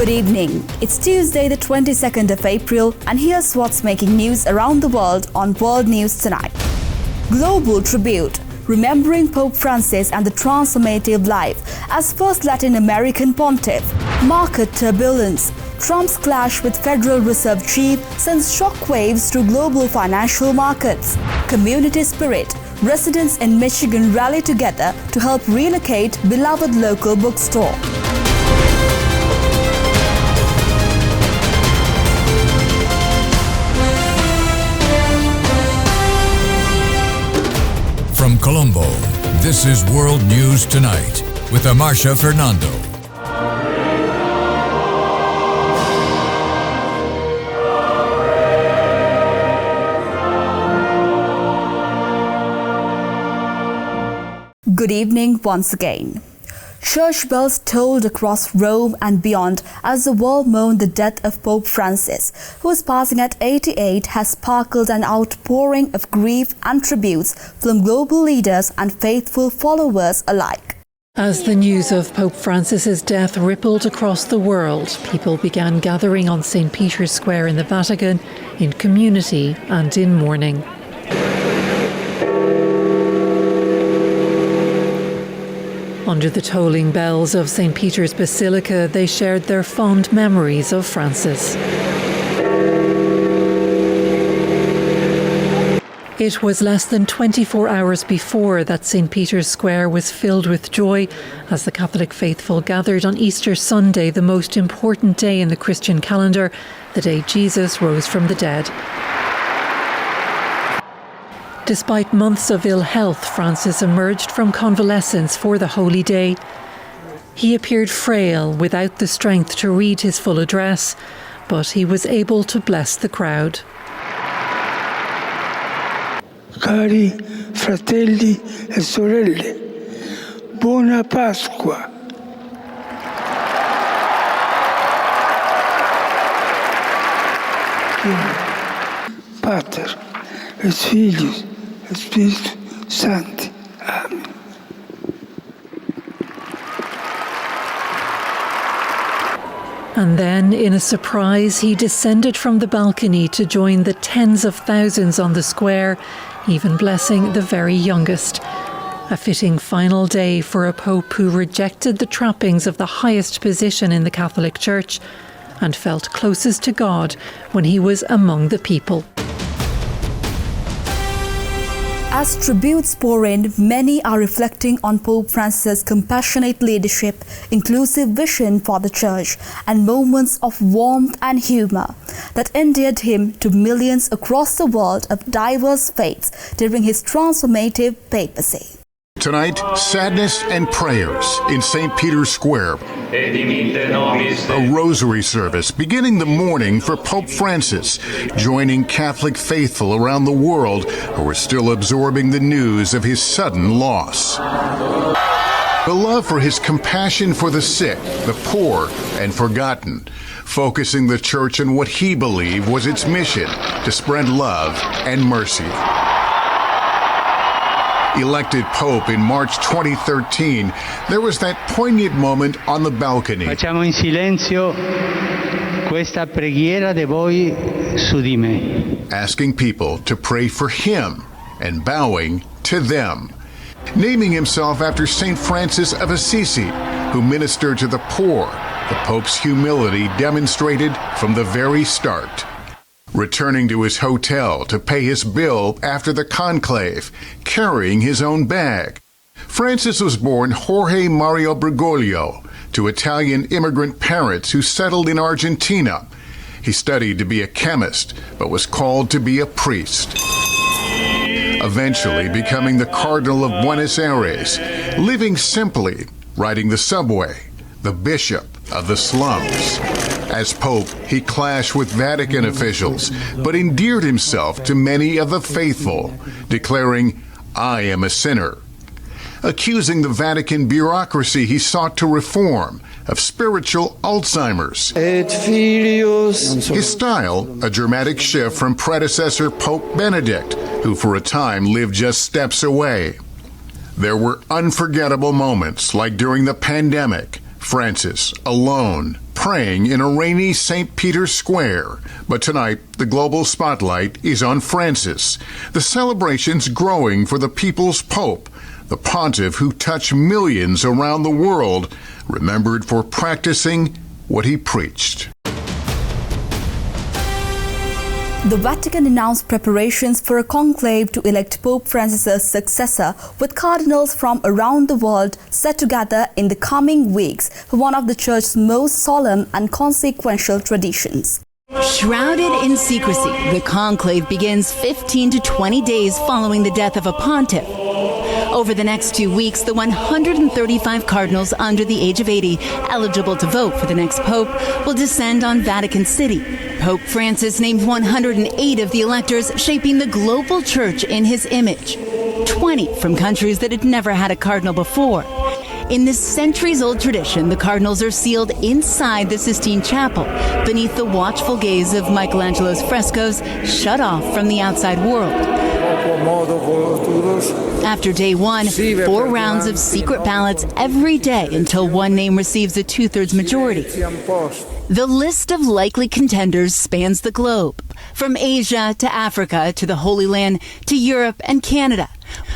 Good evening. It's Tuesday, the 22nd of April, and here's what's making news around the world on World News Tonight. Global tribute, remembering Pope Francis and the transformative life as first Latin American pontiff. Market turbulence, Trump's clash with Federal Reserve chief sends shockwaves through global financial markets. Community spirit, residents in Michigan rally together to help relocate beloved local bookstore. From Colombo, this is World News Tonight with Amarsha Fernando. Good evening once again. Church bells tolled across Rome and beyond as the world mourned the death of Pope Francis, who is passing at 88, has sparkled an outpouring of grief and tributes from global leaders and faithful followers alike. As the news of Pope Francis's death rippled across the world, people began gathering on St. Peter's Square in the Vatican in community and in mourning. Under the tolling bells of St. Peter's Basilica, they shared their fond memories of Francis. It was less than 24 hours before that St. Peter's Square was filled with joy as the Catholic faithful gathered on Easter Sunday, the most important day in the Christian calendar, the day Jesus rose from the dead. Despite months of ill health, Francis emerged from convalescence for the Holy Day. He appeared frail, without the strength to read his full address, but he was able to bless the crowd. Cari fratelli e sorelle, buona Pasqua. Pater et Filius et Spiritus Sancti. Amen. And then, in a surprise, he descended from the balcony to join the tens of thousands on the square, even blessing the very youngest. A fitting final day for a pope who rejected the trappings of the highest position in the Catholic Church and felt closest to God when he was among the people. As tributes pour in, many are reflecting on Pope Francis' compassionate leadership, inclusive vision for the Church, and moments of warmth and humour that endeared him to millions across the world of diverse faiths during his transformative papacy. Tonight, sadness and prayers in St. Peter's Square. A rosary service beginning the morning for Pope Francis, joining Catholic faithful around the world who are still absorbing the news of his sudden loss. The love for his compassion for the sick, the poor, and forgotten, focusing the Church on what he believed was its mission, to spread love and mercy. Elected Pope in March 2013, there was that poignant moment on the balcony. Facciamo in silenzio questa preghiera de voi su di me. Asking people to pray for him and bowing to them. Naming himself after St. Francis of Assisi, who ministered to the poor, the Pope's humility demonstrated from the very start. Returning to his hotel to pay his bill after the conclave, carrying his own bag. Francis was born Jorge Mario Bergoglio to Italian immigrant parents who settled in Argentina. He studied to be a chemist, but was called to be a priest. Eventually becoming the Cardinal of Buenos Aires, living simply, riding the subway, the bishop of the slums. As Pope, he clashed with Vatican officials, but endeared himself to many of the faithful, declaring, "I am a sinner." Accusing the Vatican bureaucracy he sought to reform of spiritual Alzheimer's. His style, a dramatic shift from predecessor Pope Benedict, who for a time lived just steps away. There were unforgettable moments, like during the pandemic, Francis, alone, praying in a rainy St. Peter's Square. But tonight, the global spotlight is on Francis. The celebration's growing for the people's Pope, the pontiff who touched millions around the world, remembered for practicing what he preached. The Vatican announced preparations for a conclave to elect Pope Francis' successor, with cardinals from around the world set to gather in the coming weeks for one of the Church's most solemn and consequential traditions. Shrouded in secrecy, the conclave begins 15 to 20 days following the death of a pontiff. Over the next 2 weeks, the 135 cardinals under the age of 80 eligible to vote for the next pope will descend on Vatican City. Pope Francis named 108 of the electors, shaping the global church in his image. 20 from countries that had never had a cardinal before. In this centuries-old tradition, the cardinals are sealed inside the Sistine Chapel, beneath the watchful gaze of Michelangelo's frescoes, shut off from the outside world. After day one, 4 rounds of secret ballots every day until one name receives a 2/3 majority. The list of likely contenders spans the globe, from Asia to Africa to the Holy Land to Europe and Canada.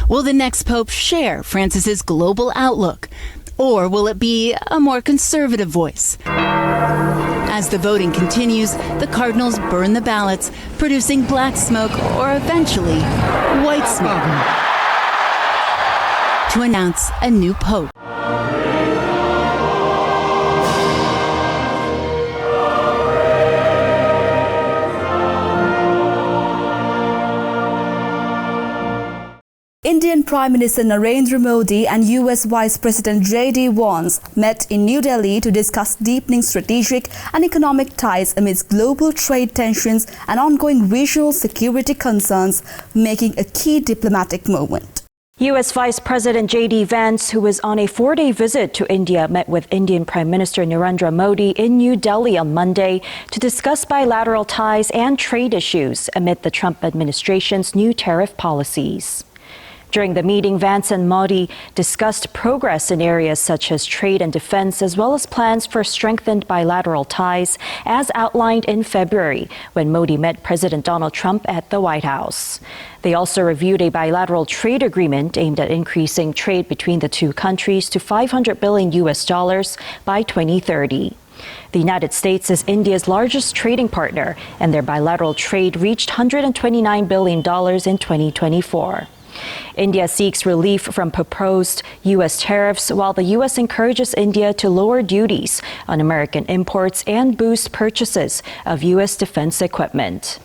Will the next pope share Francis's global outlook, or will it be a more conservative voice? As the voting continues, the cardinals burn the ballots, producing black smoke or eventually white smoke to announce a new pope. Indian Prime Minister Narendra Modi and US Vice President J.D. Vance met in New Delhi to discuss deepening strategic and economic ties amidst global trade tensions and ongoing regional security concerns, making a key diplomatic moment. U.S. Vice President J.D. Vance, who was on a 4-day visit to India, met with Indian Prime Minister Narendra Modi in New Delhi on Monday to discuss bilateral ties and trade issues amid the Trump administration's new tariff policies. During the meeting, Vance and Modi discussed progress in areas such as trade and defense, as well as plans for strengthened bilateral ties, as outlined in February when Modi met President Donald Trump at the White House. They also reviewed a bilateral trade agreement aimed at increasing trade between the two countries to $500 billion by 2030. The United States is India's largest trading partner, and their bilateral trade reached $129 billion in 2024. India seeks relief from proposed U.S. tariffs, while the U.S. encourages India to lower duties on American imports and boost purchases of U.S. defense equipment.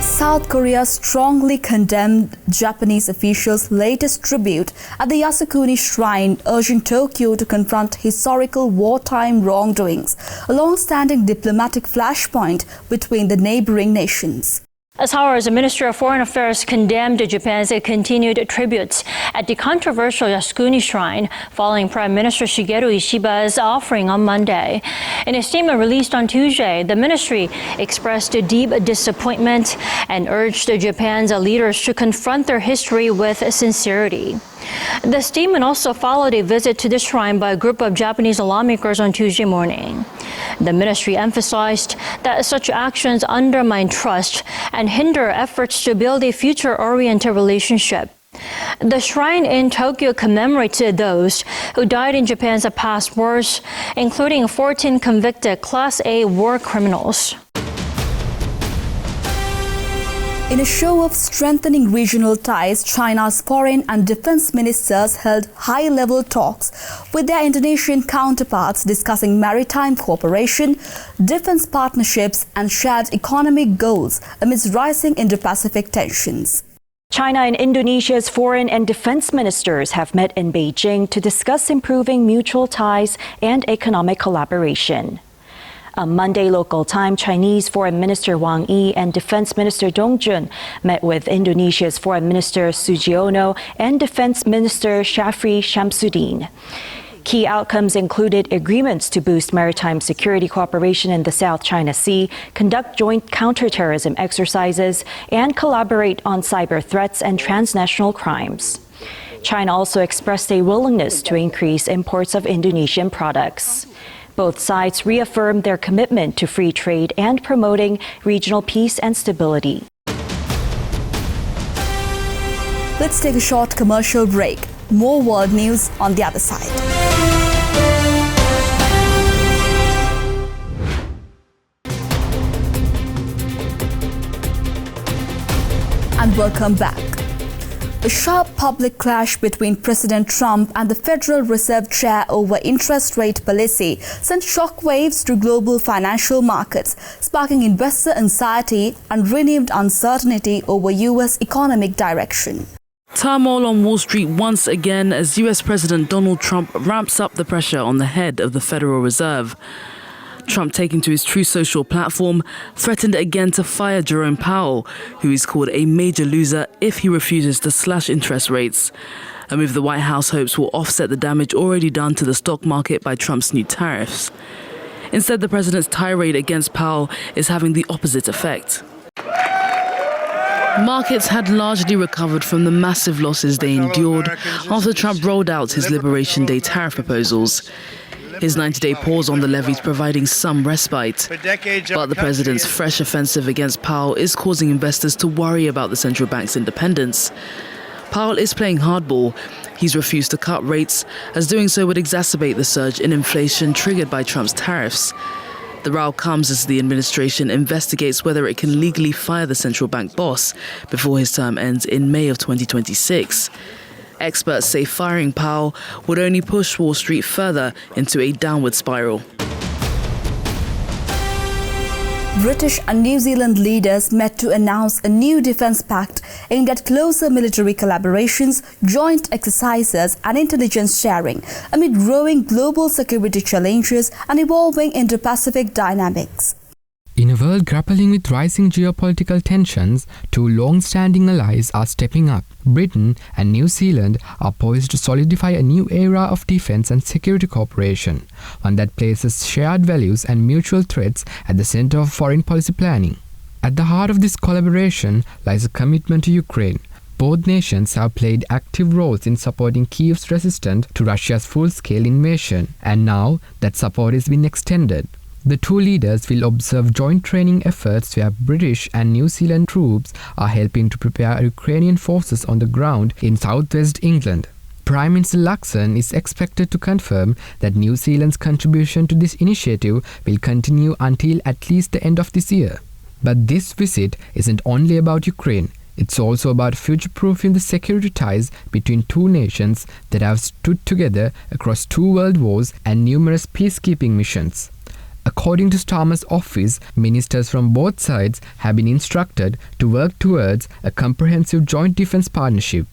South Korea strongly condemned Japanese officials' latest tribute at the Yasukuni Shrine, urging Tokyo to confront historical wartime wrongdoings, a long-standing diplomatic flashpoint between the neighboring nations. As Seoul's Ministry of Foreign Affairs condemned Japan's continued tributes at the controversial Yasukuni Shrine following Prime Minister Shigeru Ishiba's offering on Monday. In a statement released on Tuesday, the ministry expressed deep disappointment and urged Japan's leaders to confront their history with sincerity. The statement also followed a visit to the shrine by a group of Japanese lawmakers on Tuesday morning. The ministry emphasized that such actions undermine trust and hinder efforts to build a future-oriented relationship. The shrine in Tokyo commemorated those who died in Japan's past wars, including 14 convicted Class A war criminals. In a show of strengthening regional ties, China's foreign and defense ministers held high-level talks with their Indonesian counterparts discussing maritime cooperation, defense partnerships and shared economic goals amidst rising Indo-Pacific tensions. China and Indonesia's foreign and defense ministers have met in Beijing to discuss improving mutual ties and economic collaboration. On Monday local time, Chinese Foreign Minister Wang Yi and Defense Minister Dong Jun met with Indonesia's Foreign Minister Sugiono and Defense Minister Shafri Shamsuddin. Key outcomes included agreements to boost maritime security cooperation in the South China Sea, conduct joint counterterrorism exercises, and collaborate on cyber threats and transnational crimes. China also expressed a willingness to increase imports of Indonesian products. Both sides reaffirmed their commitment to free trade and promoting regional peace and stability. Let's take a short commercial break. More world news on the other side. And welcome back. A sharp public clash between President Trump and the Federal Reserve Chair over interest rate policy sent shockwaves through global financial markets, sparking investor anxiety and renewed uncertainty over U.S. economic direction. Turmoil on Wall Street once again as US President Donald Trump ramps up the pressure on the head of the Federal Reserve. Trump, taking to his Truth Social platform, threatened again to fire Jerome Powell, who is called a major loser if he refuses to slash interest rates. A move the White House hopes will offset the damage already done to the stock market by Trump's new tariffs. Instead, the president's tirade against Powell is having the opposite effect. Markets had largely recovered from the massive losses they endured after Trump rolled out his Liberation Day tariff proposals. His 90-day pause on the levies providing some respite. But the president's fresh offensive against Powell is causing investors to worry about the central bank's independence. Powell is playing hardball. He's refused to cut rates, as doing so would exacerbate the surge in inflation triggered by Trump's tariffs. The row comes as the administration investigates whether it can legally fire the central bank boss before his term ends in May of 2026. Experts say firing Powell would only push Wall Street further into a downward spiral. British and New Zealand leaders met to announce a new defence pact aimed at closer military collaborations, joint exercises and intelligence sharing amid growing global security challenges and evolving Indo-Pacific dynamics. In a world grappling with rising geopolitical tensions, two long-standing allies are stepping up. Britain and New Zealand are poised to solidify a new era of defense and security cooperation, one that places shared values and mutual threats at the center of foreign policy planning. At the heart of this collaboration lies a commitment to Ukraine. Both nations have played active roles in supporting Kyiv's resistance to Russia's full-scale invasion, and now that support has been extended. The two leaders will observe joint training efforts where British and New Zealand troops are helping to prepare Ukrainian forces on the ground in southwest England. Prime Minister Luxon is expected to confirm that New Zealand's contribution to this initiative will continue until at least the end of this year. But this visit isn't only about Ukraine. It's also about future-proofing the security ties between two nations that have stood together across two world wars and numerous peacekeeping missions. According to Starmer's office, ministers from both sides have been instructed to work towards a comprehensive joint defense partnership,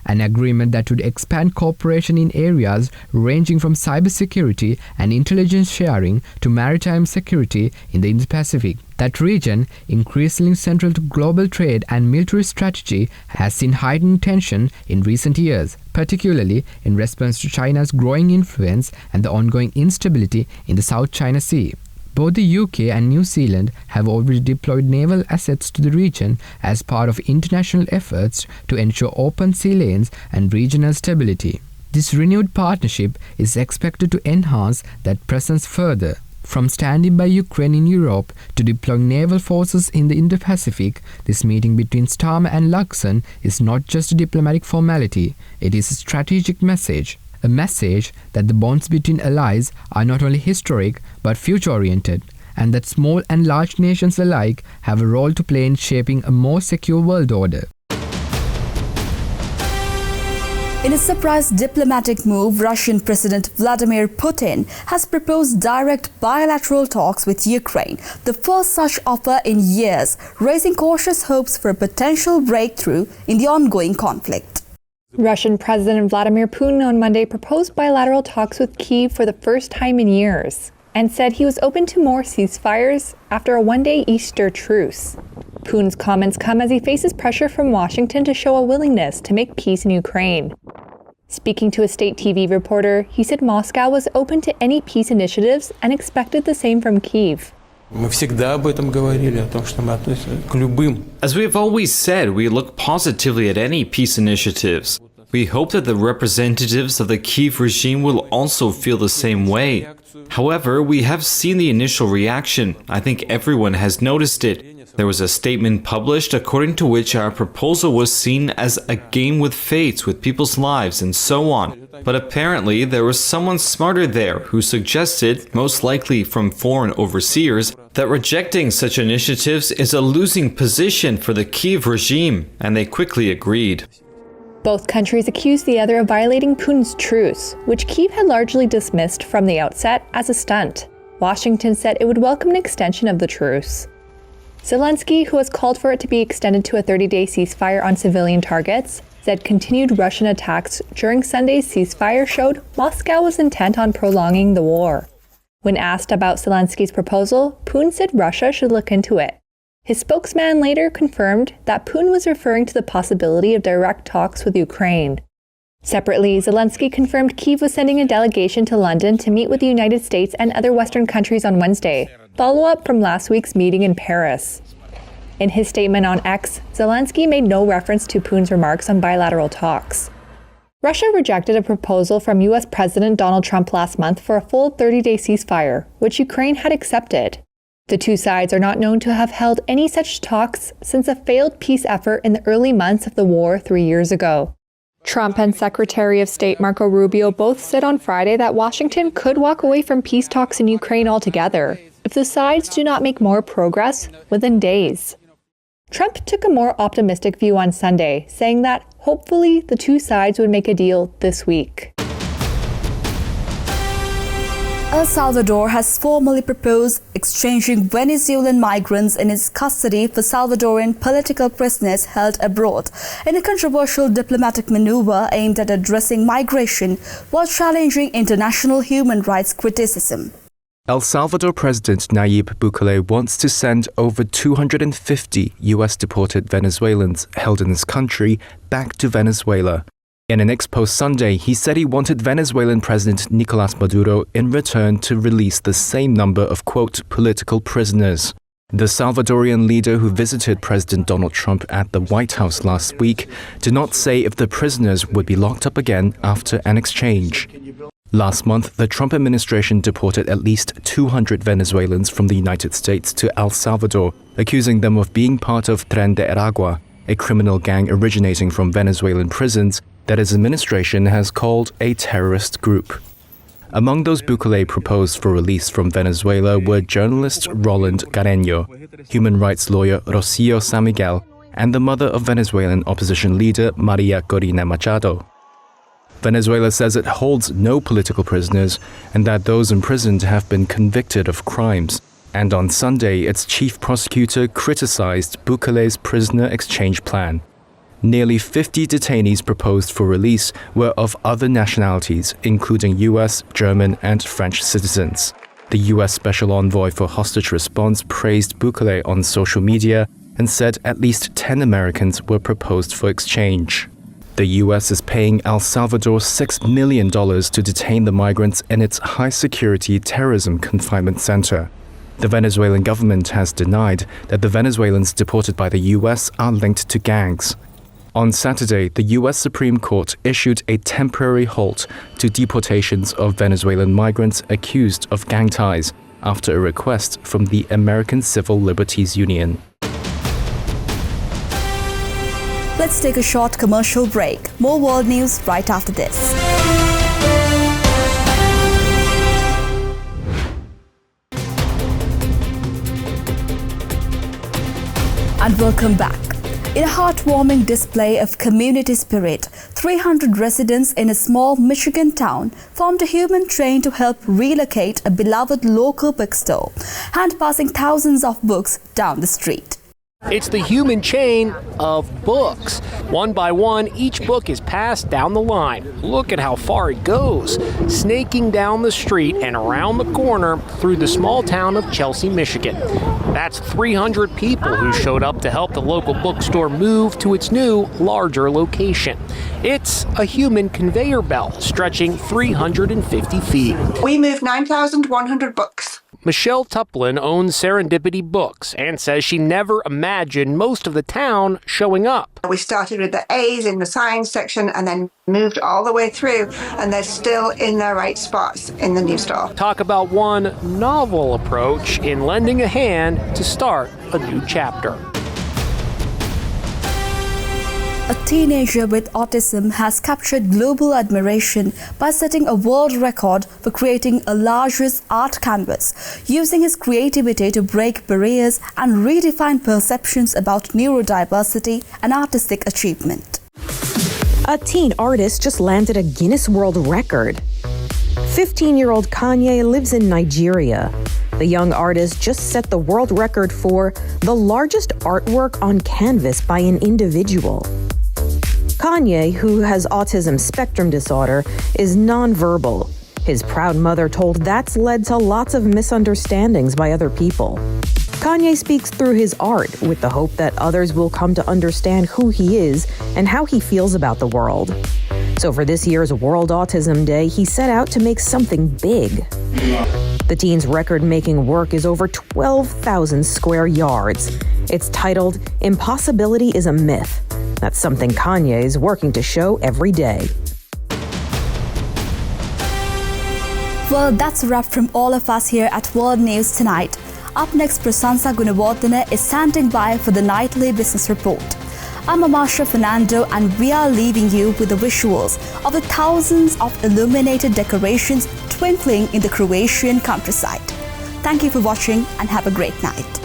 an agreement that would expand cooperation in areas ranging from cybersecurity and intelligence sharing to maritime security in the Indo-Pacific. That region, increasingly central to global trade and military strategy, has seen heightened tension in recent years, particularly in response to China's growing influence and the ongoing instability in the South China Sea. Both the UK and New Zealand have already deployed naval assets to the region as part of international efforts to ensure open sea lanes and regional stability. This renewed partnership is expected to enhance that presence further. From standing by Ukraine in Europe to deploying naval forces in the Indo-Pacific, this meeting between Starmer and Luxon is not just a diplomatic formality, it is a strategic message. A message that the bonds between allies are not only historic but future-oriented, and that small and large nations alike have a role to play in shaping a more secure world order. In a surprise diplomatic move, Russian President Vladimir Putin has proposed direct bilateral talks with Ukraine, the first such offer in years, raising cautious hopes for a potential breakthrough in the ongoing conflict. Russian President Vladimir Putin on Monday proposed bilateral talks with Kyiv for the first time in years, and said he was open to more ceasefires after a one-day Easter truce. Putin's comments come as he faces pressure from Washington to show a willingness to make peace in Ukraine. Speaking to a state TV reporter, he said Moscow was open to any peace initiatives and expected the same from Kyiv. As we have always said, we look positively at any peace initiatives. We hope that the representatives of the Kyiv regime will also feel the same way. However, we have seen the initial reaction. I think everyone has noticed it. There was a statement published according to which our proposal was seen as a game with fates, with people's lives, and so on. But apparently, there was someone smarter there who suggested, most likely from foreign overseers, that rejecting such initiatives is a losing position for the Kyiv regime, and they quickly agreed. Both countries accused the other of violating Putin's truce, which Kyiv had largely dismissed from the outset as a stunt. Washington said it would welcome an extension of the truce. Zelensky, who has called for it to be extended to a 30-day ceasefire on civilian targets, said continued Russian attacks during Sunday's ceasefire showed Moscow was intent on prolonging the war. When asked about Zelensky's proposal, Putin said Russia should look into it. His spokesman later confirmed that Putin was referring to the possibility of direct talks with Ukraine. Separately, Zelensky confirmed Kyiv was sending a delegation to London to meet with the United States and other Western countries on Wednesday, follow-up from last week's meeting in Paris. In his statement on X, Zelensky made no reference to Putin's remarks on bilateral talks. Russia rejected a proposal from U.S. President Donald Trump last month for a full 30-day ceasefire, which Ukraine had accepted. The two sides are not known to have held any such talks since a failed peace effort in the early months of the war 3 years ago. Trump and Secretary of State Marco Rubio both said on Friday that Washington could walk away from peace talks in Ukraine altogether if the sides do not make more progress within days. Trump took a more optimistic view on Sunday, saying that hopefully the two sides would make a deal this week. El Salvador has formally proposed exchanging Venezuelan migrants in its custody for Salvadoran political prisoners held abroad in a controversial diplomatic maneuver aimed at addressing migration while challenging international human rights criticism. El Salvador President Nayib Bukele wants to send over 250 U.S. deported Venezuelans held in his country back to Venezuela. In an ex-post Sunday, he said he wanted Venezuelan President Nicolás Maduro in return to release the same number of, quote, political prisoners. The Salvadorian leader who visited President Donald Trump at the White House last week did not say if the prisoners would be locked up again after an exchange. Last month, the Trump administration deported at least 200 Venezuelans from the United States to El Salvador, accusing them of being part of Tren de Aragua, a criminal gang originating from Venezuelan prisons that his administration has called a terrorist group. Among those Bukele proposed for release from Venezuela were journalist Roland Carreño, human rights lawyer Rocio San Miguel, and the mother of Venezuelan opposition leader Maria Corina Machado. Venezuela says it holds no political prisoners and that those imprisoned have been convicted of crimes. And on Sunday, its chief prosecutor criticized Bukele's prisoner exchange plan. Nearly 50 detainees proposed for release were of other nationalities, including US, German, and French citizens. The US Special Envoy for Hostage Response praised Bukele on social media and said at least 10 Americans were proposed for exchange. The US is paying El Salvador $6 million to detain the migrants in its high-security terrorism confinement center. The Venezuelan government has denied that the Venezuelans deported by the US are linked to gangs. On Saturday, the U.S. Supreme Court issued a temporary halt to deportations of Venezuelan migrants accused of gang ties after a request from the American Civil Liberties Union. Let's take a short commercial break. More world news right after this. And welcome back. In a heartwarming display of community spirit, 300 residents in a small Michigan town formed a human train to help relocate a beloved local bookstore, hand-passing thousands of books down the street. It's the human chain of books. One by one, each book is passed down the line. Look at how far it goes, snaking down the street and around the corner through the small town of Chelsea, Michigan. That's 300 people who showed up to help the local bookstore move to its new, larger location. It's a human conveyor belt stretching 350 feet. We moved 9,100 books. Michelle Tuplin owns Serendipity Books and says she never imagined most of the town showing up. We started with the A's in the science section and then moved all the way through, and they're still in their right spots in the new store. Talk about one novel approach in lending a hand to start a new chapter. A teenager with autism has captured global admiration by setting a world record for creating a largest art canvas, using his creativity to break barriers and redefine perceptions about neurodiversity and artistic achievement. A teen artist just landed a Guinness World Record. 15-year-old Kanye lives in Nigeria. The young artist just set the world record for the largest artwork on canvas by an individual. Kanye, who has autism spectrum disorder, is nonverbal. His proud mother told that's led to lots of misunderstandings by other people. Kanye speaks through his art with the hope that others will come to understand who he is and how he feels about the world. So for this year's World Autism Day, he set out to make something big. The teen's record-making work is over 12,000 square yards. It's titled, "Impossibility is a Myth." That's something Kanye is working to show every day. Well, that's a wrap from all of us here at World News Tonight. Up next, Prasansa Gunawardana is standing by for the nightly business report. I'm Amasha Fernando, and we are leaving you with the visuals of the thousands of illuminated decorations twinkling in the Croatian countryside. Thank you for watching and have a great night.